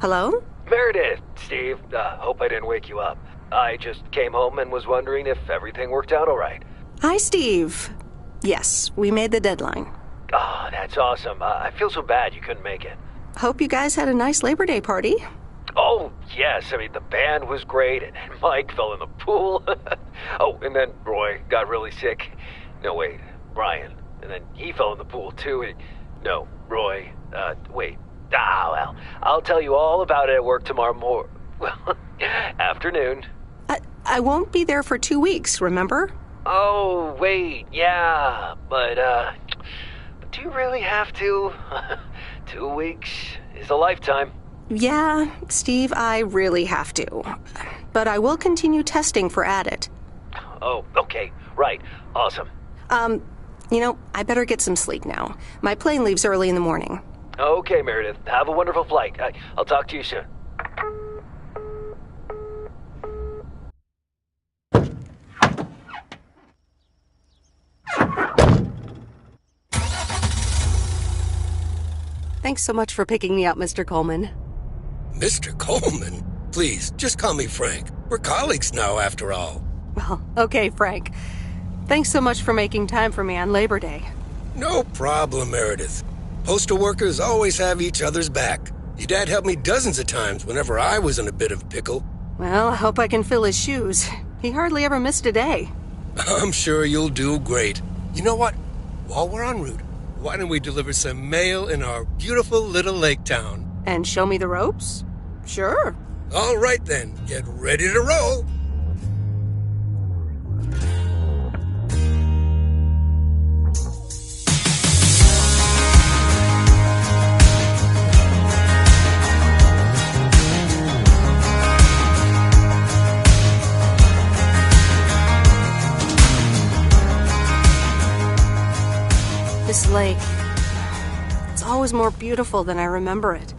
Hello? Meredith, Steve, hope I didn't wake you up. I just came home and was wondering if everything worked out all right. Hi, Steve. Yes, we made the deadline. Oh, that's awesome. I feel so bad you couldn't make it. Hope you guys had a nice Labor Day party. Oh, yes. I mean, the band was great, and Mike fell in the pool. Oh, and then Roy got really sick. No, wait, Brian. And then he fell in the pool, too. No, Roy. Wait. Well, I'll tell you all about it at work tomorrow afternoon. I won't be there for 2 weeks, remember? Oh, wait, yeah, but do you really have to? 2 weeks is a lifetime. Yeah, Steve, I really have to. But I will continue testing for Addit. Oh, okay, right, awesome. I better get some sleep now. My plane leaves early in the morning. Okay, Meredith, have a wonderful flight. I'll talk to you soon. Thanks so much for picking me up, Mr. Coleman. Mr. Coleman? Please, just call me Frank. We're colleagues now, after all. Well, okay, Frank. Thanks so much for making time for me on Labor Day. No problem, Meredith. Postal workers always have each other's back. Your dad helped me dozens of times whenever I was in a bit of a pickle. Well, I hope I can fill his shoes. He hardly ever missed a day. I'm sure you'll do great. You know what? While we're en route, why don't we deliver some mail in our beautiful little lake town? And show me the ropes? Sure. All right then, get ready to roll. This lake, it's always more beautiful than I remember it.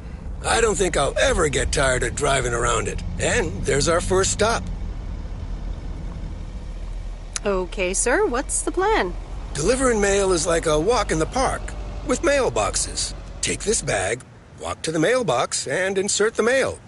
I don't think I'll ever get tired of driving around it. And there's our first stop. Okay, sir, what's the plan? Delivering mail is like a walk in the park, with mailboxes. Take this bag, walk to the mailbox, and insert the mail.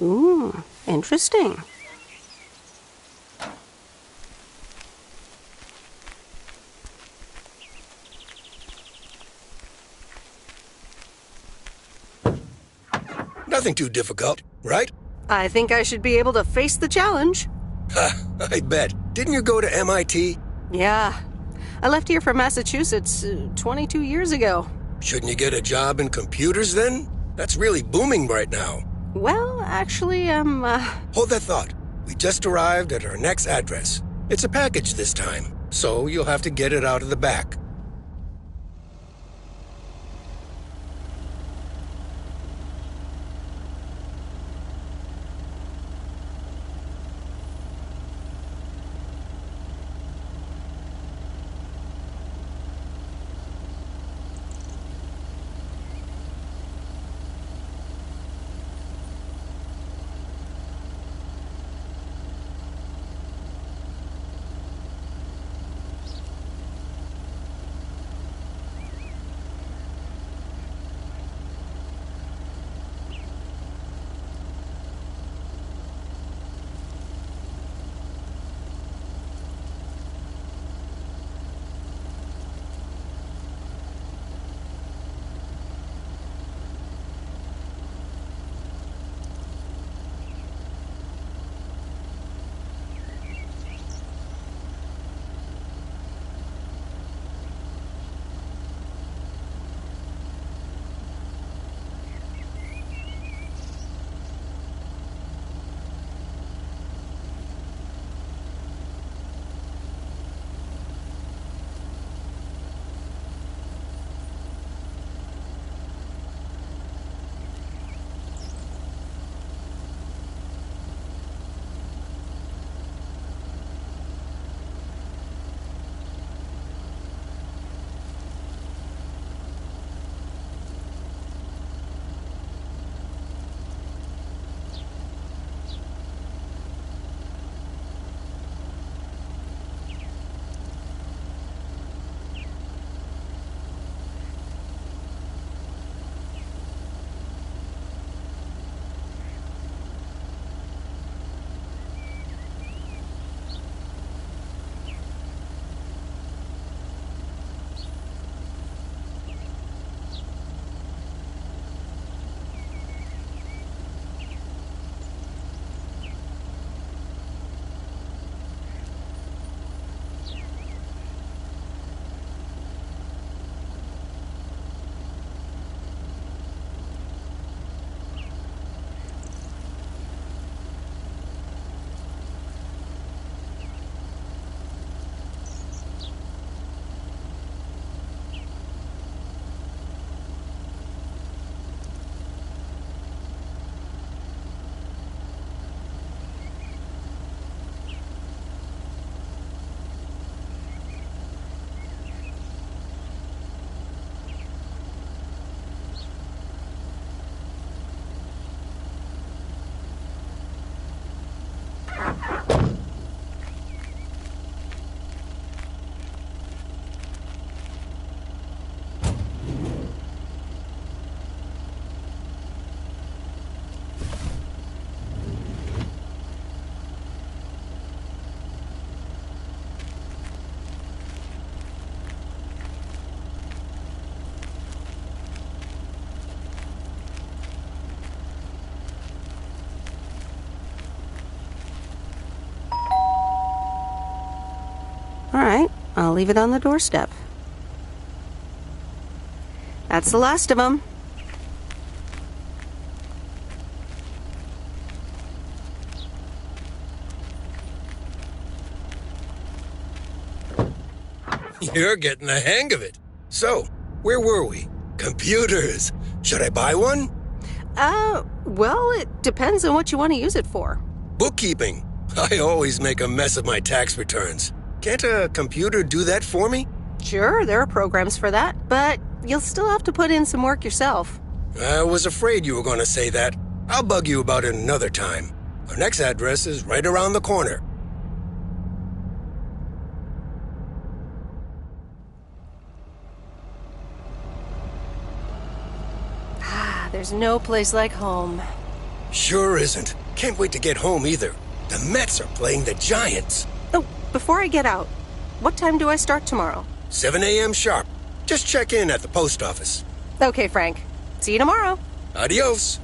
Ooh, interesting. Nothing too difficult, right? I think I should be able to face the challenge. Ha, I bet. Didn't you go to MIT? Yeah. I left here from Massachusetts 22 years ago. Shouldn't you get a job in computers then? That's really booming right now. Well, actually, Hold that thought. We just arrived at our next address. It's a package this time, so you'll have to get it out of the back. All right, I'll leave it on the doorstep. That's the last of them. You're getting the hang of it. So, where were we? Computers. Should I buy one? Well, it depends on what you want to use it for. Bookkeeping. I always make a mess of my tax returns. Can't a computer do that for me? Sure, there are programs for that, but you'll still have to put in some work yourself. I was afraid you were going to say that. I'll bug you about it another time. Our next address is right around the corner. There's no place like home. Sure isn't. Can't wait to get home either. The Mets are playing the Giants. Oh, before I get out, what time do I start tomorrow? 7 a.m. sharp. Just check in at the post office. Okay, Frank. See you tomorrow. Adios.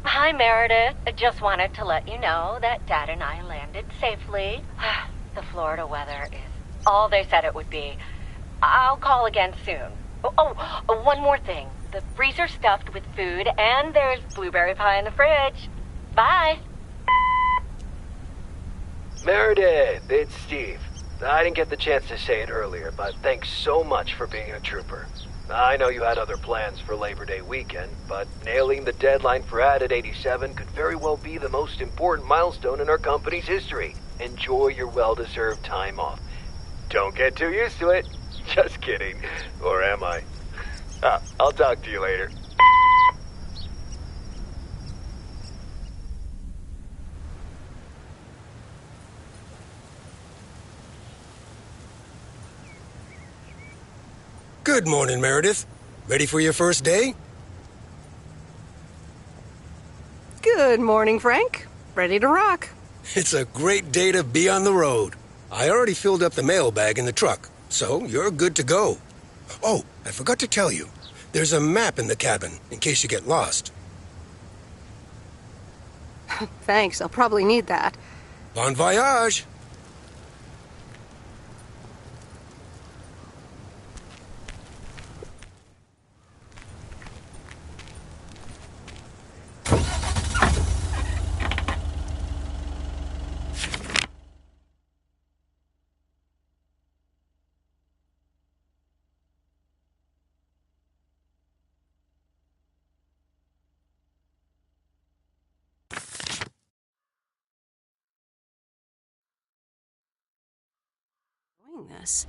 Hi, Meredith. I just wanted to let you know that Dad and I landed safely. The Florida weather is all they said it would be. I'll call again soon. One more thing. The freezer's stuffed with food, and there's blueberry pie in the fridge. Bye. Meredith, it's Steve. I didn't get the chance to say it earlier, but thanks so much for being a trooper. I know you had other plans for Labor Day weekend, but nailing the deadline for Added 87 could very well be the most important milestone in our company's history. Enjoy your well-deserved time off. Don't get too used to it. Just kidding. Or am I? I'll talk to you later. Good morning, Meredith. Ready for your first day? Good morning, Frank. Ready to rock. It's a great day to be on the road. I already filled up the mailbag in the truck, so you're good to go. Oh, I forgot to tell you. There's a map in the cabin, in case you get lost. Thanks, I'll probably need that. Bon voyage! Doing this.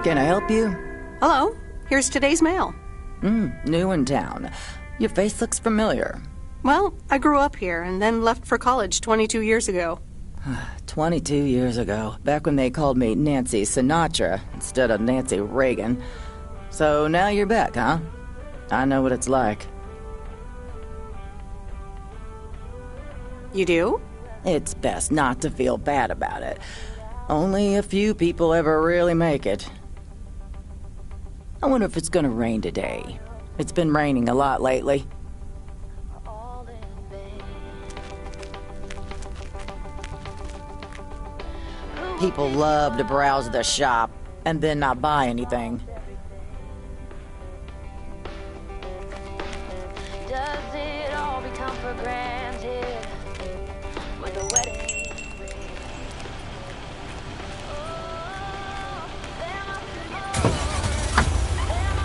Can I help you? Hello, here's today's mail. New in town. Your face looks familiar. Well, I grew up here and then left for college 22 years ago. 22 years ago, back when they called me Nancy Sinatra instead of Nancy Reagan. So now you're back, huh? I know what it's like. You do? It's best not to feel bad about it. Only a few people ever really make it. I wonder if it's gonna rain today. It's been raining a lot lately. People love to browse the shop and then not buy anything. Does it all become for granted with the wedding ring? Oh, there must be more. There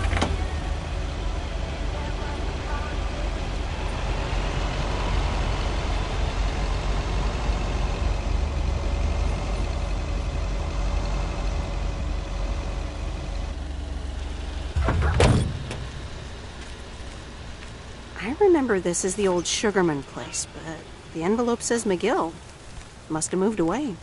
must be I remember this as the old Sugarman place, but the envelope says McGill. Must have moved away.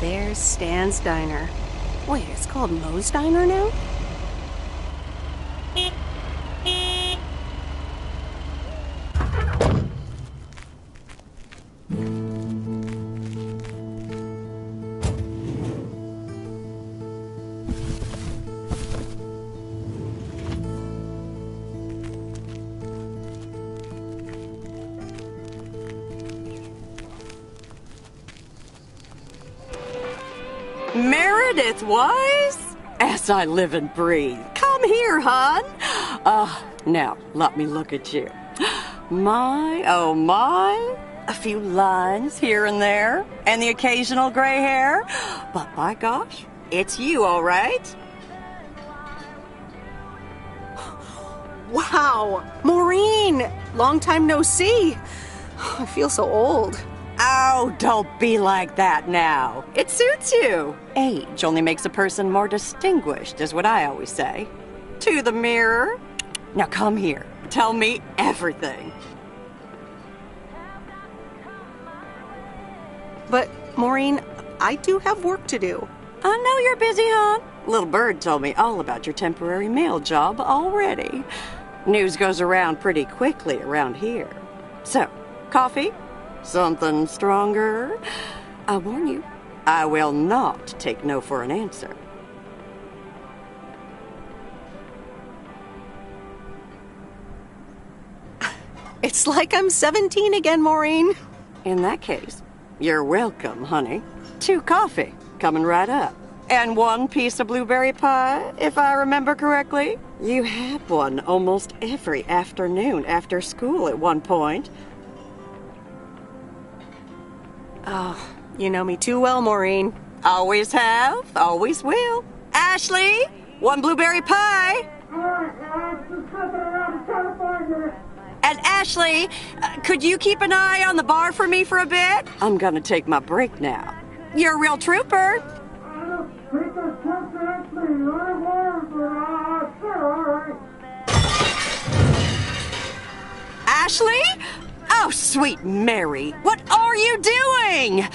There's Stan's Diner. Wait, it's called Moe's Diner now? Meredith Wise? As I live and breathe. Come here, hon. Now, let me look at you. My, oh my. A few lines here and there, and the occasional gray hair. But by gosh, it's you, all right? Wow! Maureen! Long time no see. I feel so old. Oh, don't be like that now. It suits you. Age only makes a person more distinguished, is what I always say. To the mirror. Now come here. Tell me everything. But, Maureen, I do have work to do. I know you're busy, hon. Little Bird told me all about your temporary mail job already. News goes around pretty quickly around here. So, coffee? Something stronger? I warn you, I will not take no for an answer. It's like I'm 17 again, Maureen. In that case, you're welcome, honey. 2 coffee, coming right up. And 1 piece of blueberry pie, if I remember correctly. You had one almost every afternoon after school at one point. Oh, you know me too well, Maureen. Always have, always will. Ashley, 1 blueberry pie. And Ashley, could you keep an eye on the bar for me for a bit? I'm gonna take my break now. You're a real trooper. Ashley? Oh, sweet Mary, what are you doing?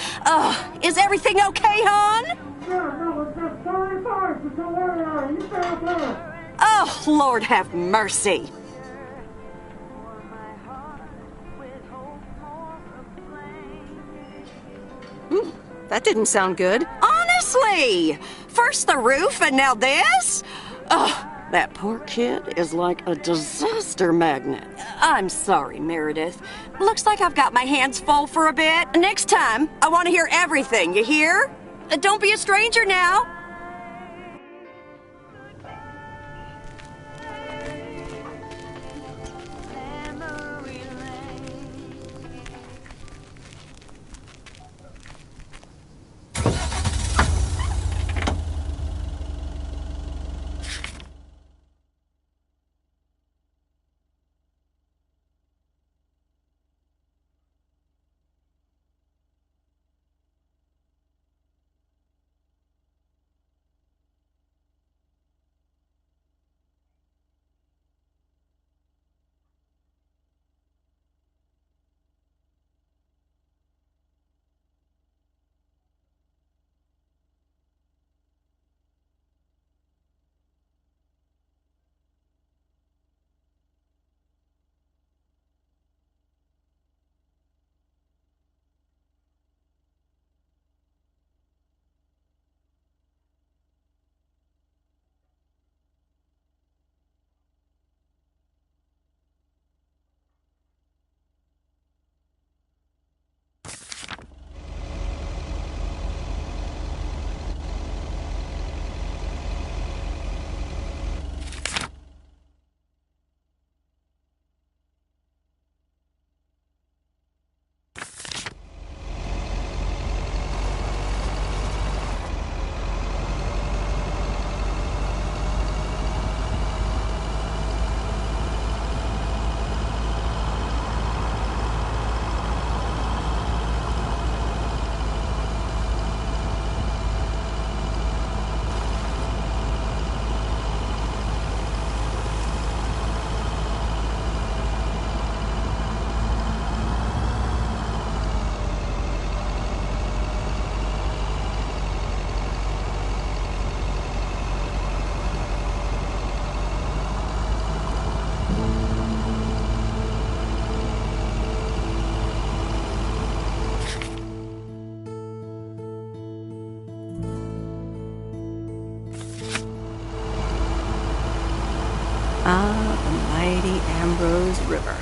Is everything okay, hon? Oh, Lord have mercy. That didn't sound good. Honestly, first the roof and now this? Oh, that poor kid is like a disaster magnet. I'm sorry, Meredith. Looks like I've got my hands full for a bit. Next time, I want to hear everything, you hear? Don't be a stranger now. Ah, the mighty Ambrose River.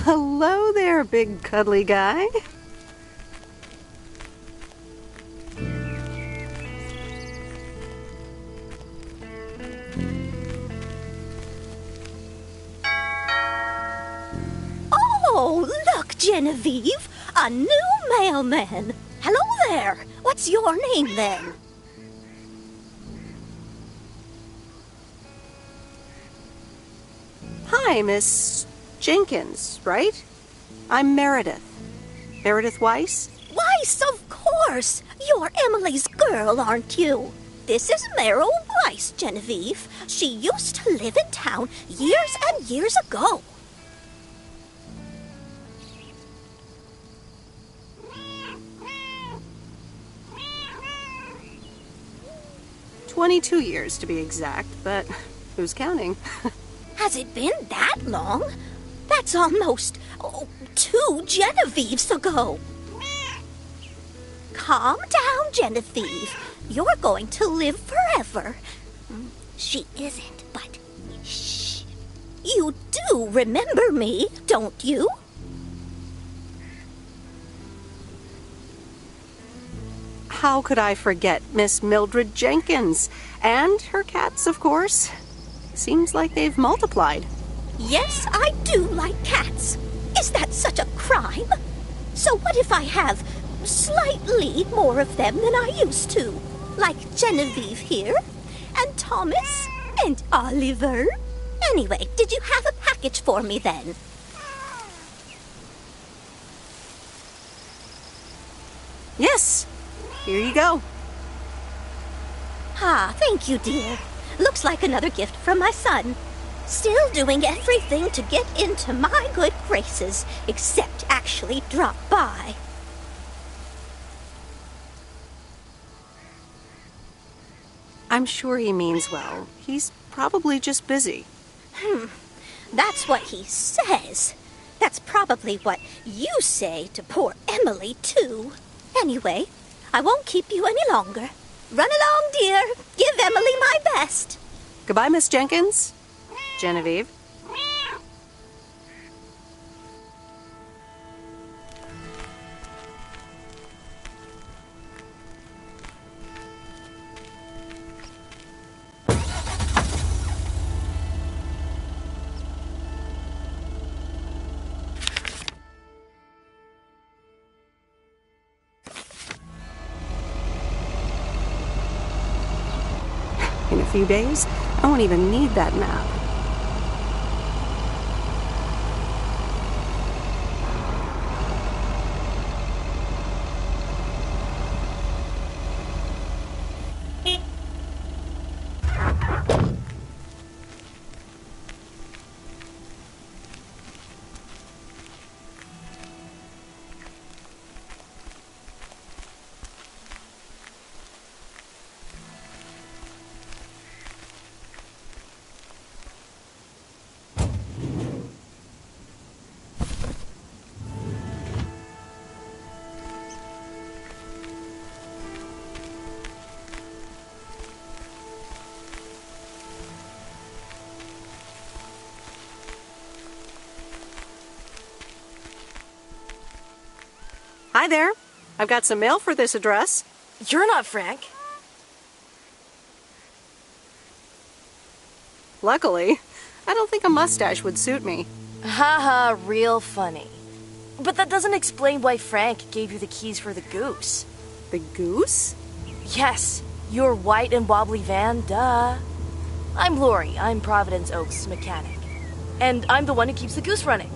Well, hello there, big cuddly guy. Oh, look, Genevieve, a new mailman. Hello there. What's your name then? Hi, Miss Jenkins, right? I'm Meredith. Meredith Weiss? Weiss, of course. You're Emily's girl, aren't you? This is Meryl Weiss, Genevieve. She used to live in town years and years ago. "22 years to be exact, but who's counting?" Has it been that long? That's almost 2 Genevieves ago. Calm down, Genevieve. You're going to live forever. She isn't, but shh. You do remember me, don't you? How could I forget Miss Mildred Jenkins? And her cats, of course. Seems like they've multiplied. Yes, I do like cats. Is that such a crime? So what if I have slightly more of them than I used to? Like Genevieve here, and Thomas, and Oliver. Anyway, did you have a package for me then? Yes. Here you go. Ah, thank you, dear. Looks like another gift from my son. Still doing everything to get into my good graces, except actually drop by. I'm sure he means well. He's probably just busy. That's what he says. That's probably what you say to poor Emily, too. Anyway, I won't keep you any longer. Run along, dear. Give Emily my best. Goodbye, Miss Jenkins. Genevieve. In a few days, I won't even need that map. Hi there. I've got some mail for this address. You're not Frank. Luckily, I don't think a mustache would suit me. Haha, real funny. But that doesn't explain why Frank gave you the keys for the goose. The goose? Yes, your white and wobbly van, duh. I'm Lori, I'm Providence Oaks' mechanic. And I'm the one who keeps the goose running.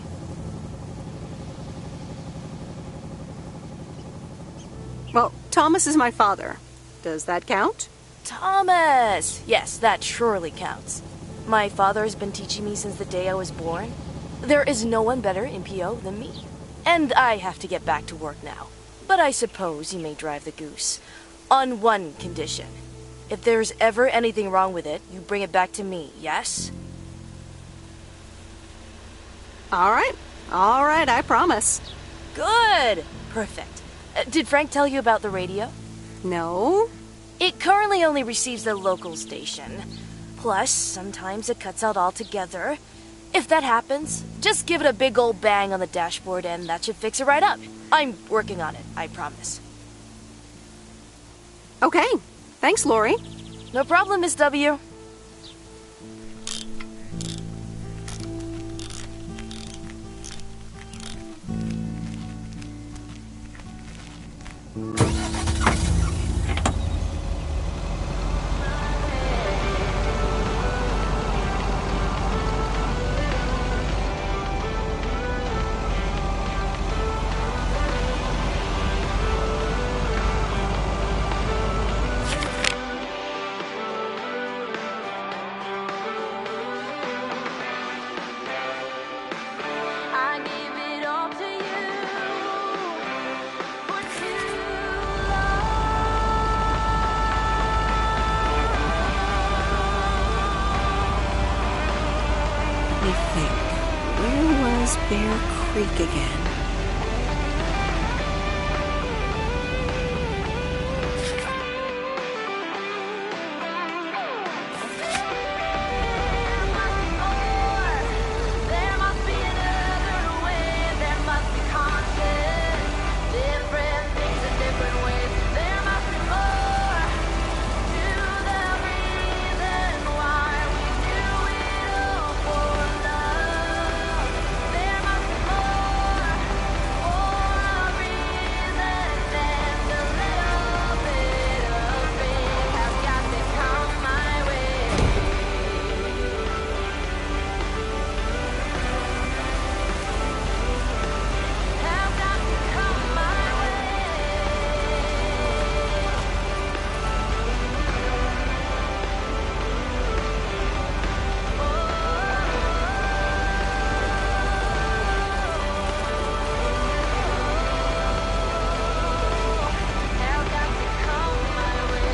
Well, Thomas is my father. Does that count? Thomas! Yes, that surely counts. My father has been teaching me since the day I was born. There is no one better in PO than me. And I have to get back to work now. But I suppose you may drive the goose. On one condition. If there's ever anything wrong with it, you bring it back to me, yes? All right, I promise. Good! Perfect. Did Frank tell you about the radio? No? It currently only receives the local station. Plus, sometimes it cuts out altogether. If that happens, just give it a big old bang on the dashboard and that should fix it right up. I'm working on it, I promise. Okay. Thanks, Lori. No problem, Miss W. I give it all to you for too Let me think. Where was Bear Creek again? There must be another way, there must be conscience. Different things in different ways. There must be more to the reason why we do it all for love. There must be more for a reason, and a little bit of it has got to come my way. Have got to come my Have got to come my way.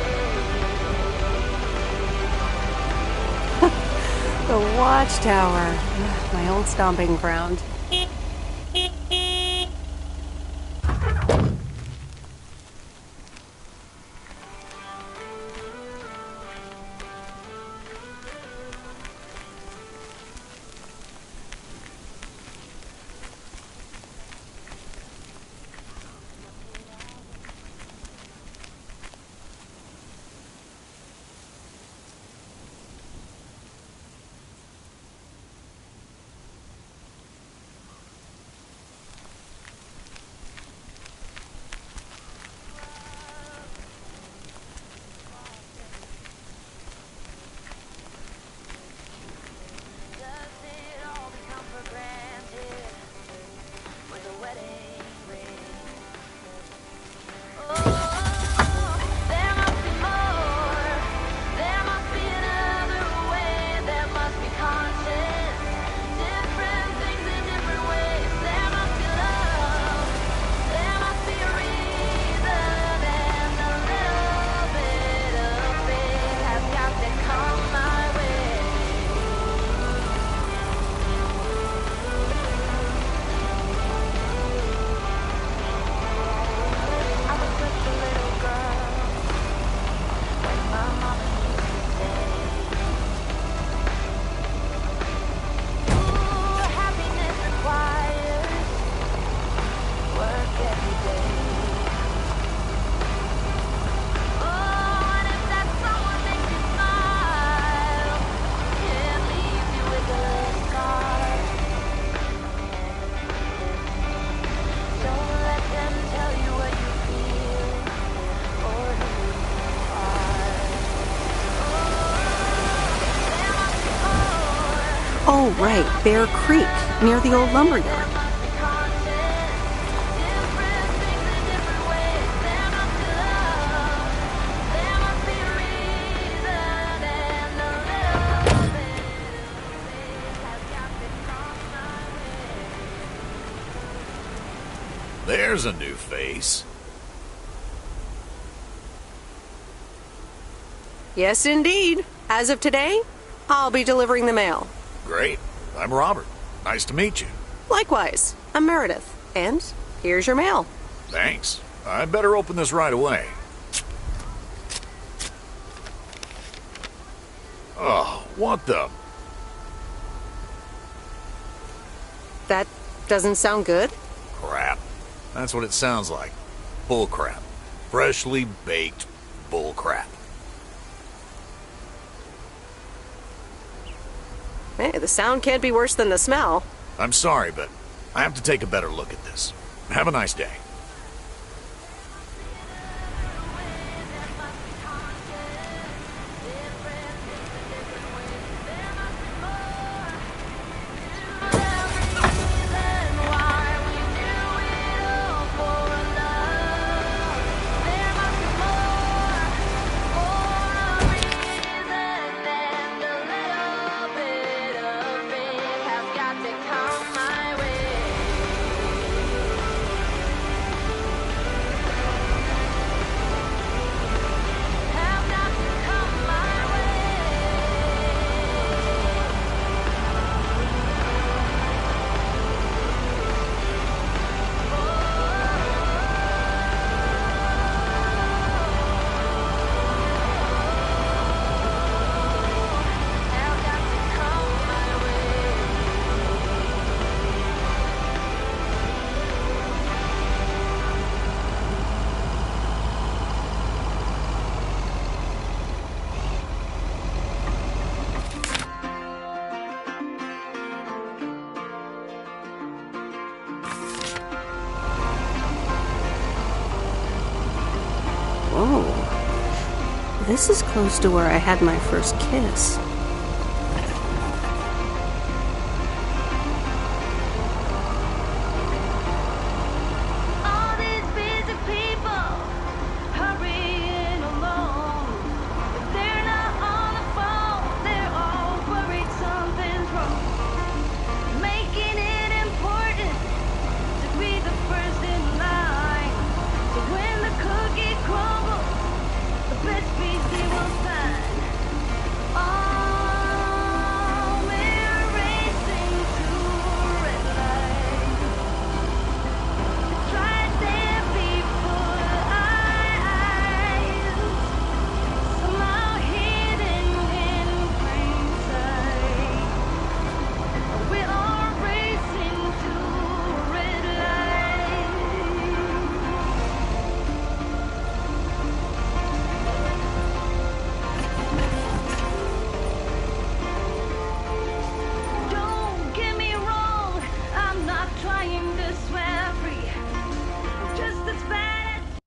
The Watchtower. My old stomping ground. Does it all become for granted with a wedding ring? Oh, there must be more. There must be another way. There must be conscience. Different things in different ways. There must be love. There must be a reason, and a little bit of it has got to come my way. I was just a little girl when my mama used to say, "Ooh, happiness requires work every day." Oh, and if that someone makes you smile, it leaves you with a scar. Don't let them tell you what you feel or who you are. There must be more. Oh, right. Bear Creek, near the old lumberyard. There must be conscience. Different things in different ways. There must be love. There must be a reason, and a little bit of it has got to come my way. There's a new face. Yes, indeed. As of today, I'll be delivering the mail. Great. I'm Robert. Nice to meet you. Likewise, I'm Meredith. And here's your mail. Thanks. I'd better open this right away. Oh, what the... That doesn't sound good. Crap. That's what it sounds like. Bull crap. Freshly baked bull crap. Hey, the sound can't be worse than the smell. I'm sorry, but I have to take a better look at this. Have a nice day. Whoa. This is close to where I had my first kiss. All these busy people hurrying along, but they're not on the phone. They're all worried something's wrong. Making it important to be the first in line. So when the cookie crumbles, the best piece they will find. Oh, we're racing to a red light. Try their people eyes, somehow hidden in plain sight. We are racing to a red light. Don't get me wrong, I'm not trying to swear free. I'm just as bad as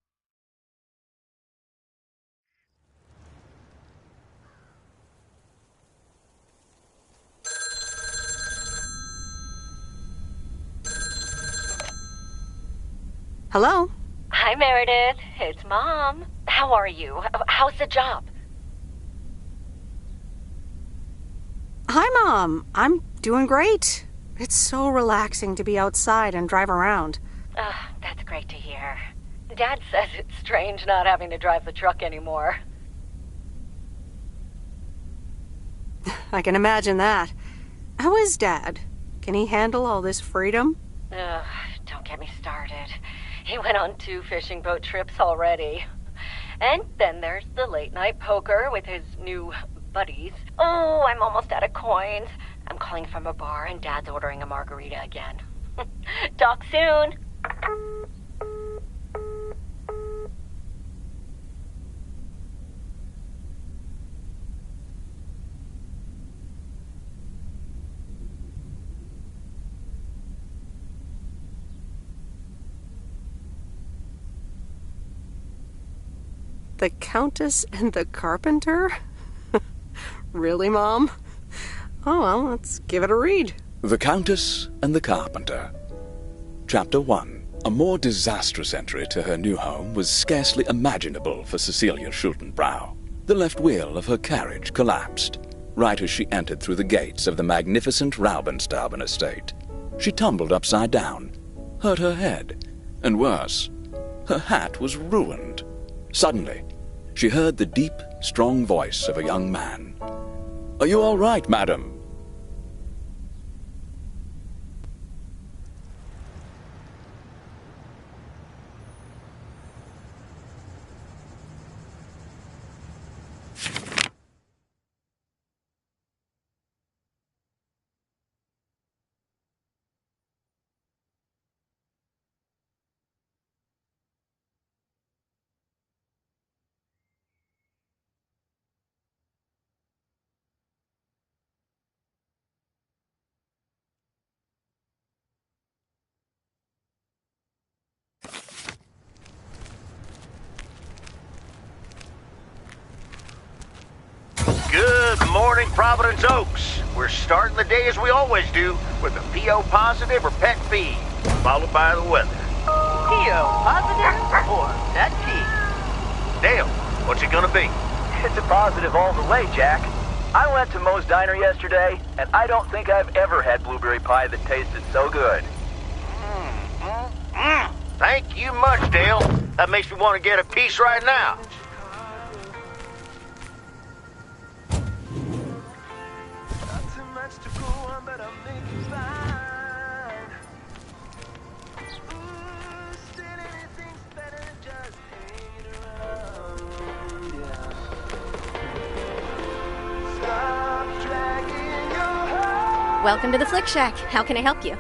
Hello? Hi, Meredith. It's Mom. How are you? How's the job? Hi, Mom. I'm doing great. It's so relaxing to be outside and drive around. That's great to hear. Dad says it's strange not having to drive the truck anymore. I can imagine that. How is Dad? Can he handle all this freedom? Don't get me started. He went on 2 fishing boat trips already. And then there's the late night poker with his new buddies. Oh, I'm almost out of coins. I'm calling from a bar and Dad's ordering a margarita again. Talk soon. The Countess and the Carpenter? Really, Mom? Oh, well, let's give it a read. The Countess and the Carpenter. Chapter 1. A more disastrous entry to her new home was scarcely imaginable for Cecilia Schultenbrow. The left wheel of her carriage collapsed, right as she entered through the gates of the magnificent Raubenstaben estate. She tumbled upside down, hurt her head, and worse, her hat was ruined. Suddenly, she heard the deep, strong voice of a young man. "Are you all right, madam?" morning, Providence Oaks. We're starting the day as we always do with a PO positive or pet peeve, followed by the weather. PO positive or pet peeve? Dale, what's it gonna be? It's a positive all the way, Jack. I went to Moe's Diner yesterday, and I don't think I've ever had blueberry pie that tasted so good. Thank you much, Dale. That makes me want to get a piece right now. Welcome to the Flick Shack. How can I help you?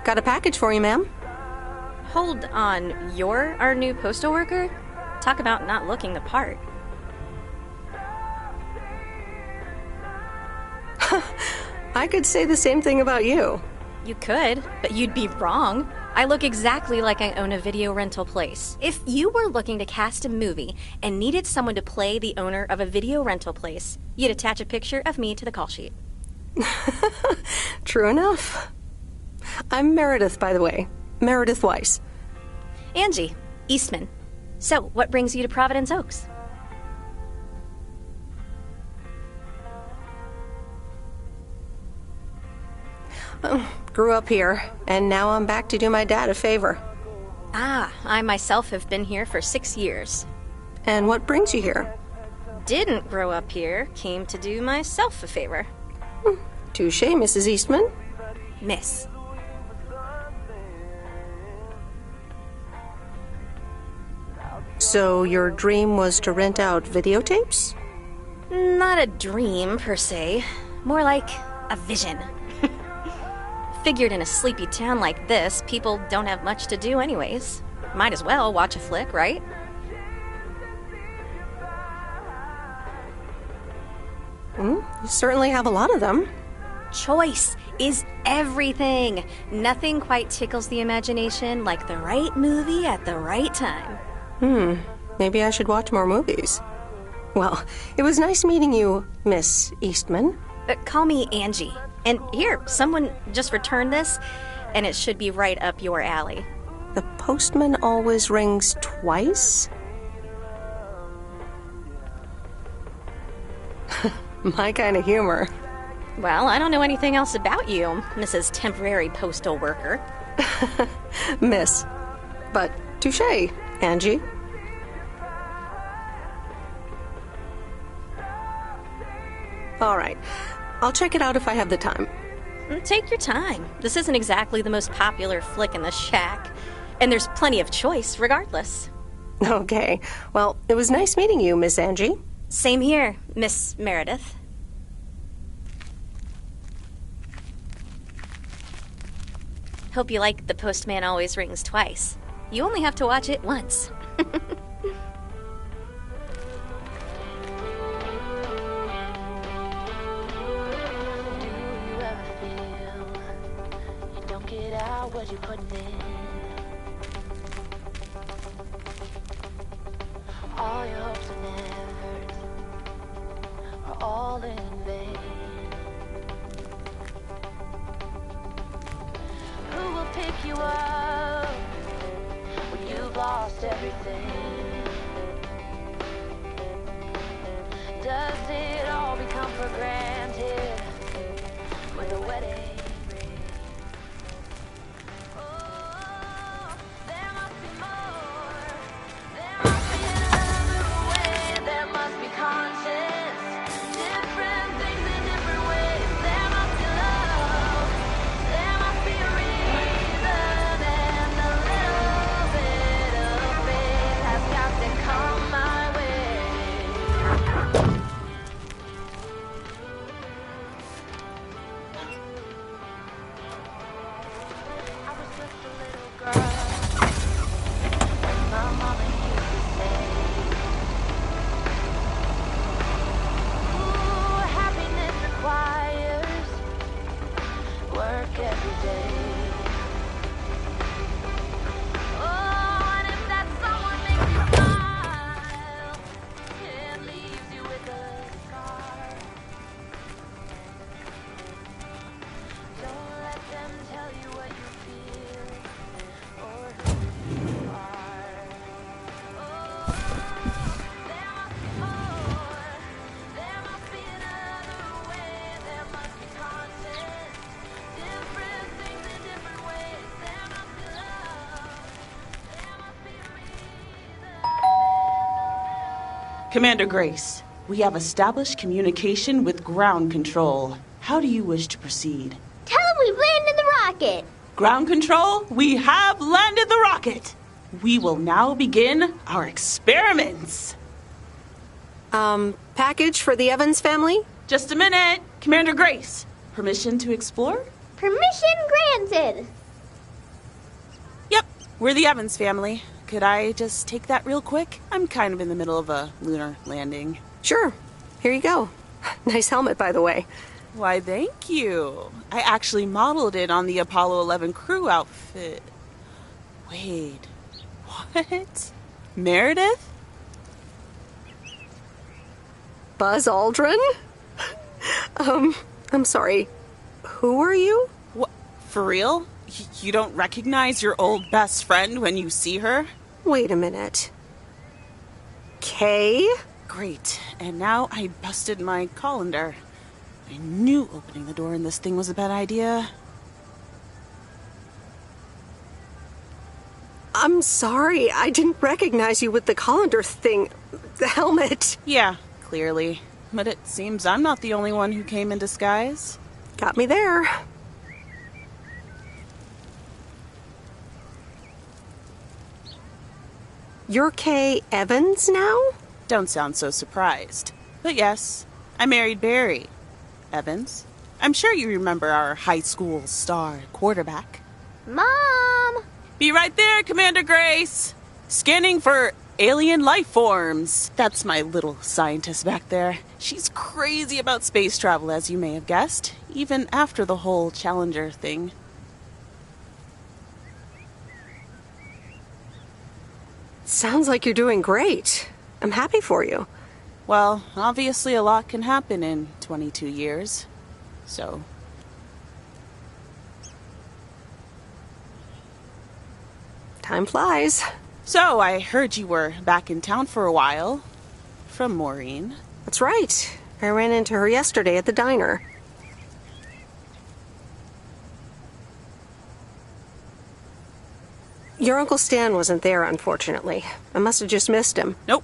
Got a package for you, ma'am. Hold on. You're our new postal worker? Talk about not looking the part. I could say the same thing about you. You could, but you'd be wrong. I look exactly like I own a video rental place. If you were looking to cast a movie and needed someone to play the owner of a video rental place, you'd attach a picture of me to the call sheet. True enough. I'm Meredith, by the way. Meredith Weiss. Angie, Eastman. So, what brings you to Providence Oaks? Grew up here, and now I'm back to do my dad a favor. Ah, I myself have been here for 6 years. And what brings you here? Didn't grow up here, came to do myself a favor. Touche, Mrs. Eastman. Miss. So your dream was to rent out videotapes? Not a dream, per se. More like a vision. Figured in a sleepy town like this, people don't have much to do anyways. Might as well watch a flick, right? You certainly have a lot of them. Choice is everything. Nothing quite tickles the imagination like the right movie at the right time. Maybe I should watch more movies. Well, it was nice meeting you, Miss Eastman. Call me Angie. And here, someone just returned this, and it should be right up your alley. The postman always rings twice? My kind of humor. Well, I don't know anything else about you, Mrs. Temporary Postal Worker. Miss. But touche, Angie. All right. I'll check it out if I have the time. Take your time. This isn't exactly the most popular flick in the shack, and there's plenty of choice regardless. Okay. Well, it was nice meeting you, Miss Angie. Same here, Miss Meredith. Hope you like The Postman Always Rings Twice. You only have to watch it once. What you putting in? All your hopes and efforts are all in vain. Who will pick you up when you've lost everything? Does it all become for granted when the wedding? Commander Grace, we have established communication with ground control. How do you wish to proceed? Tell them we've landed the rocket. Ground control, we have landed the rocket. We will now begin our experiments. Package for the Evans family? Just a minute. Commander Grace, permission to explore? Permission granted. Yep, we're the Evans family. Could I just take that real quick? I'm kind of in the middle of a lunar landing. Sure. Here you go. Nice helmet, by the way. Why, thank you. I actually modeled it on the Apollo 11 crew outfit. Wait, what? Meredith? Buzz Aldrin? I'm sorry. Who are you? What? For real? You don't recognize your old best friend when you see her? Wait a minute. Kay? Great. And now I busted my colander. I knew opening the door in this thing was a bad idea. I'm sorry. I didn't recognize you with the colander thing. The helmet. Yeah, clearly. But it seems I'm not the only one who came in disguise. Got me there. You're Kay Evans now? Don't sound so surprised. But yes, I married Barry Evans. I'm sure you remember our high school star quarterback. Mom! Be right there, Commander Grace! Scanning for alien life forms. That's my little scientist back there. She's crazy about space travel, as you may have guessed, even after the whole Challenger thing. Sounds like you're doing great. I'm happy for you. Well, obviously a lot can happen in 22 years. So... Time flies. So, I heard you were back in town for a while. From Maureen. That's right. I ran into her yesterday at the diner. Your Uncle Stan wasn't there, unfortunately. I must have just missed him. Nope.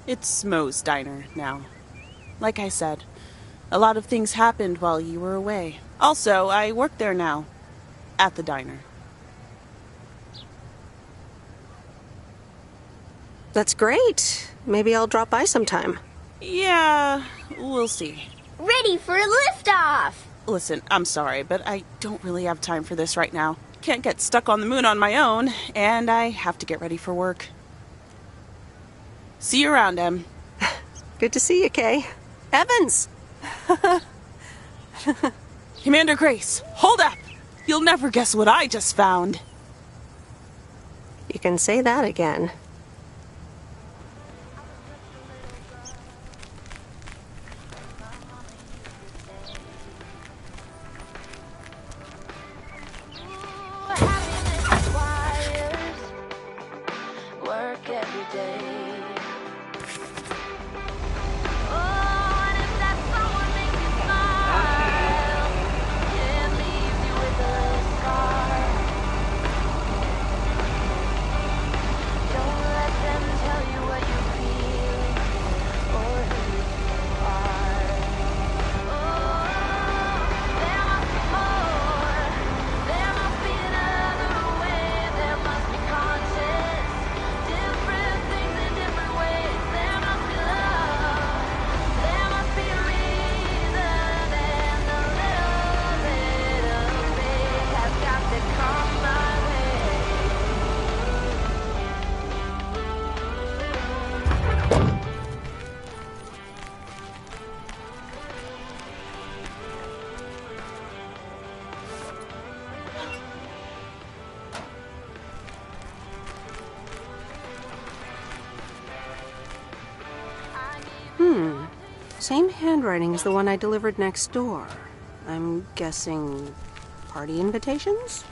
It's Moe's diner now. Like I said, a lot of things happened while you were away. Also, I work there now. At the diner. That's great. Maybe I'll drop by sometime. Yeah, we'll see. Ready for liftoff! Listen, I'm sorry, but I don't really have time for this right now. Can't get stuck on the moon on my own, and I have to get ready for work. See you around, Em. Good to see you, Kay. Evans! Commander Grace, hold up! You'll never guess what I just found. You can say that again. Same handwriting as the one I delivered next door. I'm guessing party invitations?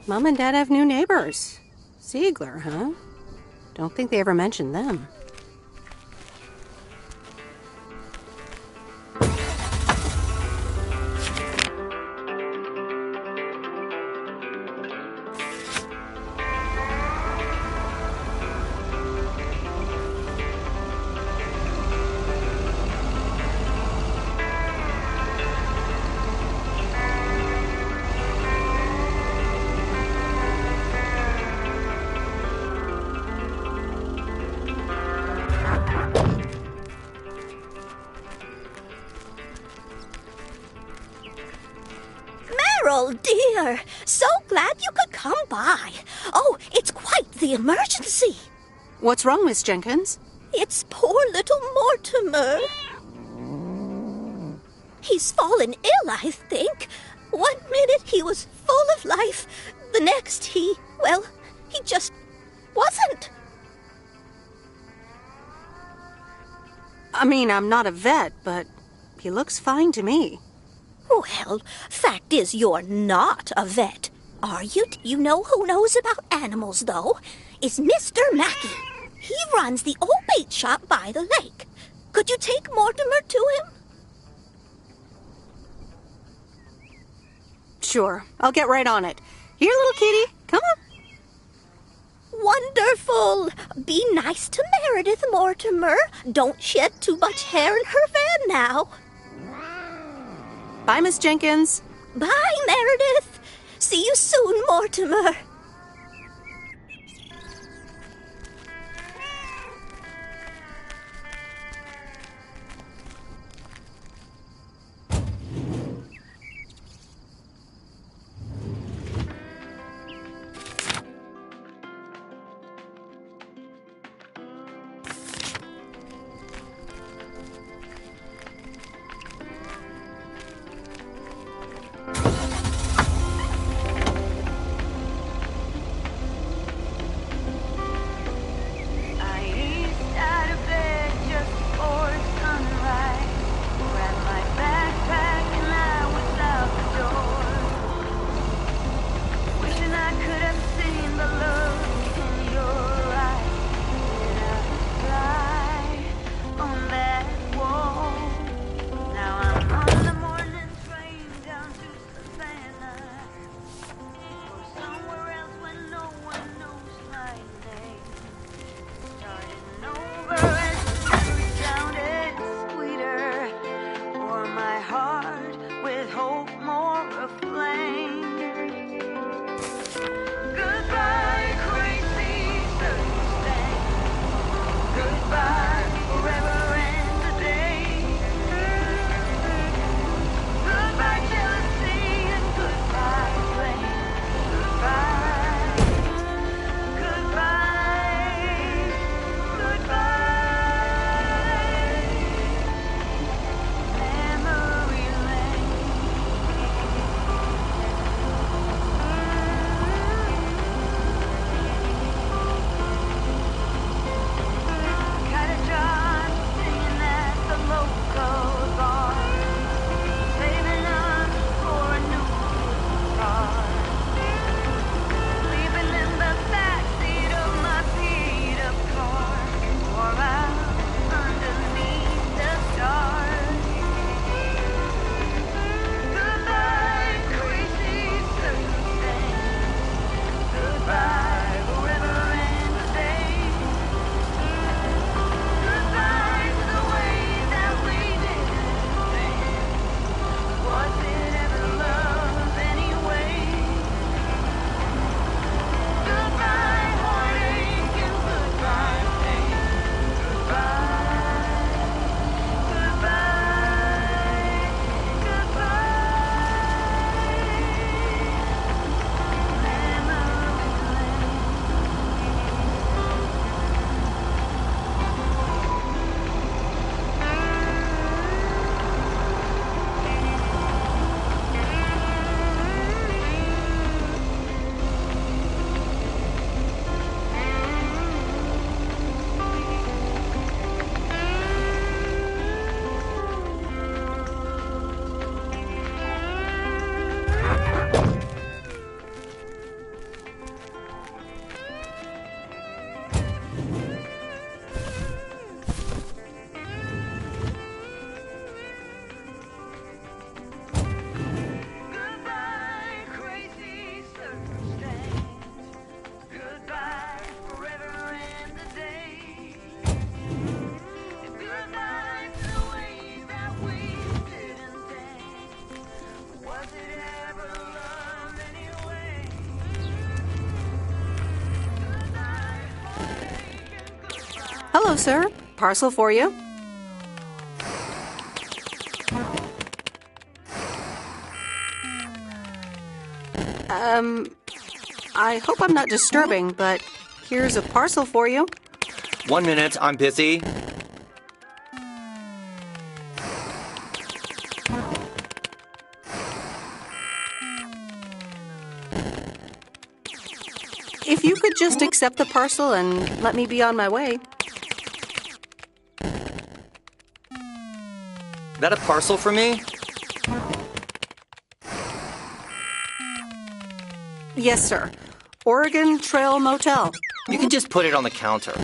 Mom and Dad have new neighbors. Ziegler, huh? Don't think they ever mentioned them. Meryl, dear, so glad you could come by. Oh, it's quite the emergency. What's wrong, Miss Jenkins? It's poor little Mortimer. He's fallen ill, I think. 1 minute he was full of life. The next he just wasn't. I mean, I'm not a vet, but he looks fine to me. Well, fact is you're not a vet, are you? You know who knows about animals, though? Is Mr. Mackey. He runs the old bait shop by the lake. Could you take Mortimer to him? Sure, I'll get right on it. Here, little kitty, come on. Wonderful. Be nice to Meredith, Mortimer. Don't shed too much hair in her van now. Bye, Miss Jenkins. Bye, Meredith. See you soon, Mortimer. Hello, sir. Parcel for you. I hope I'm not disturbing, but here's a parcel for you. 1 minute, I'm busy. If you could just accept the parcel and let me be on my way. That a parcel for me? Yes, sir. Oregon Trail Motel. You can just put it on the counter.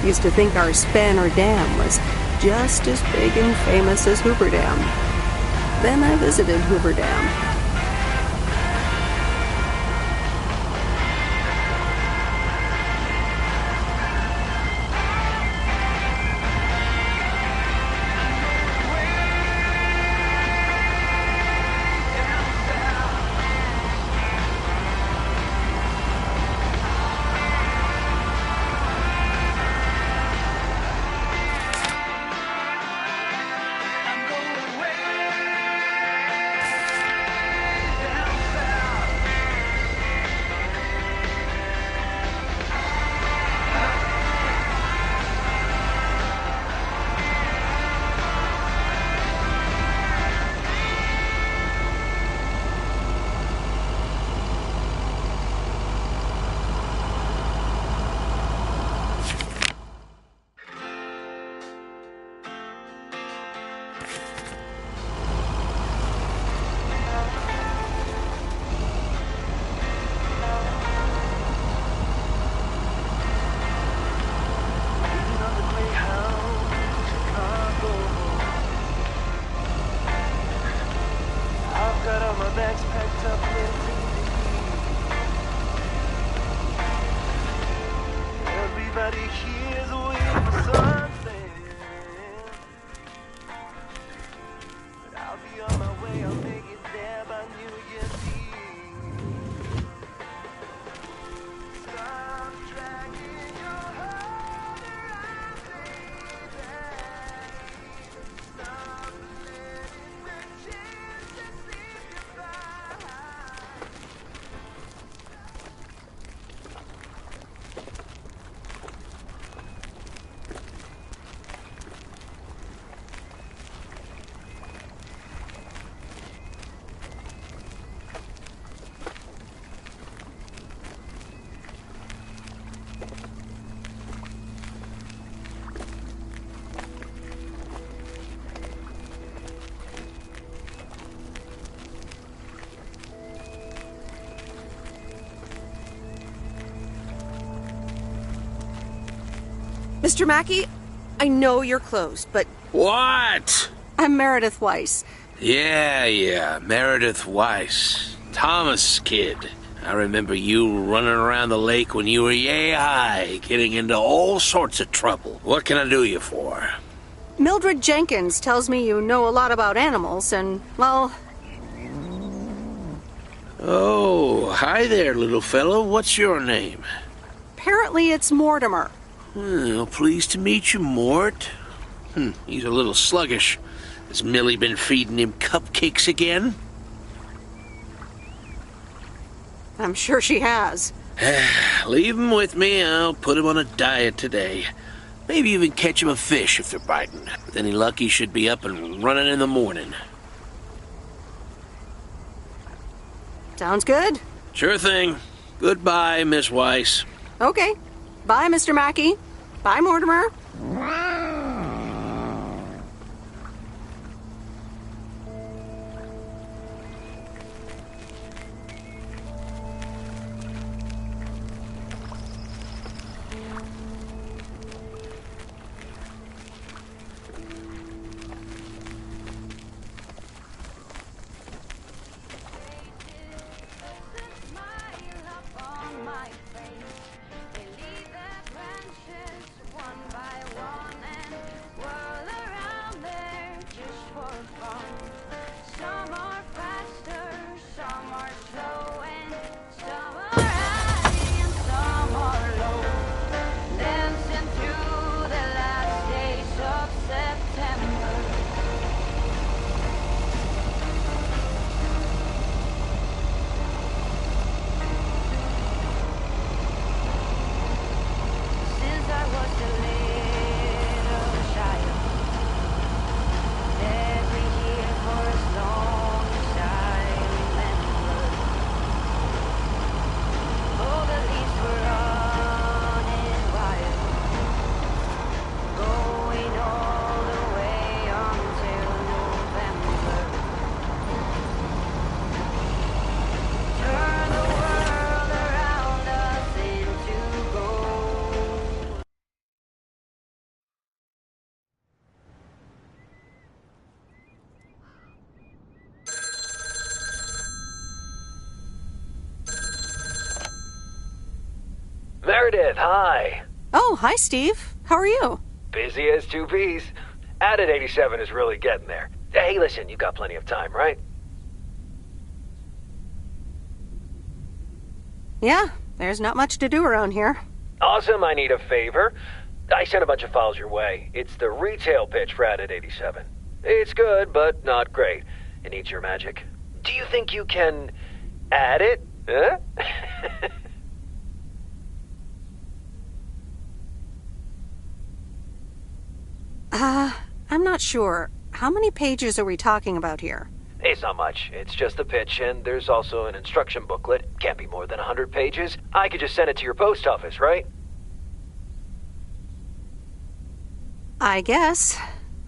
Used to think our Spanner Dam was just as big and famous as Hoover Dam. Then I visited Hoover Dam. Mr. Mackey, I know you're closed, but... What? I'm Meredith Weiss. Yeah, Meredith Weiss. Thomas' kid. I remember you running around the lake when you were yay high, getting into all sorts of trouble. What can I do you for? Mildred Jenkins tells me you know a lot about animals, and, well... Oh, hi there, little fellow. What's your name? Apparently it's Mortimer. Well, pleased to meet you, Mort. He's a little sluggish. Has Millie been feeding him cupcakes again? I'm sure she has. Leave him with me. I'll put him on a diet today. Maybe even catch him a fish if they're biting. With any luck, he should be up and running in the morning. Sounds good. Sure thing. Goodbye, Miss Weiss. Okay. Bye, Mr. Mackey. Bye, Mortimer. Meredith, hi. Oh, hi, Steve. How are you? Busy as two peas. Added 87 is really getting there. Hey, listen, you've got plenty of time, right? Yeah, there's not much to do around here. Awesome, I need a favor. I sent a bunch of files your way. It's the retail pitch for Added 87. It's good, but not great. It needs your magic. Do you think you can add it? Huh? I'm not sure. How many pages are we talking about here? It's not much. It's just the pitch, and there's also an instruction booklet. Can't be more than 100 pages. I could just send it to your post office, right? I guess.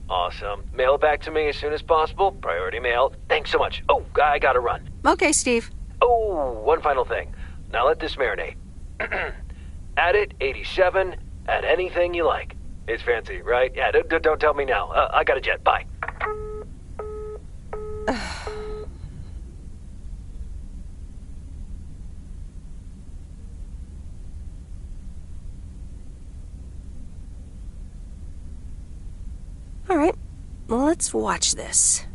Awesome. Mail it back to me as soon as possible. Priority mail. Thanks so much. Oh, I gotta run. Okay, Steve. Oh, one final thing. Now let this marinate. Add it 87. Add anything you like. It's fancy, right? Yeah, don't tell me now. I got a jet. Bye. All right, well, let's watch this.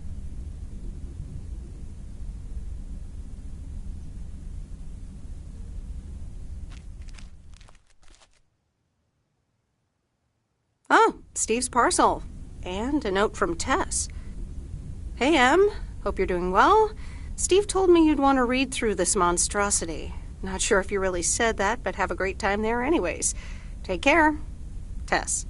Oh, Steve's parcel. And a note from Tess. Hey, Em. Hope you're doing well. Steve told me you'd want to read through this monstrosity. Not sure if you really said that, but have a great time there anyways. Take care. Tess.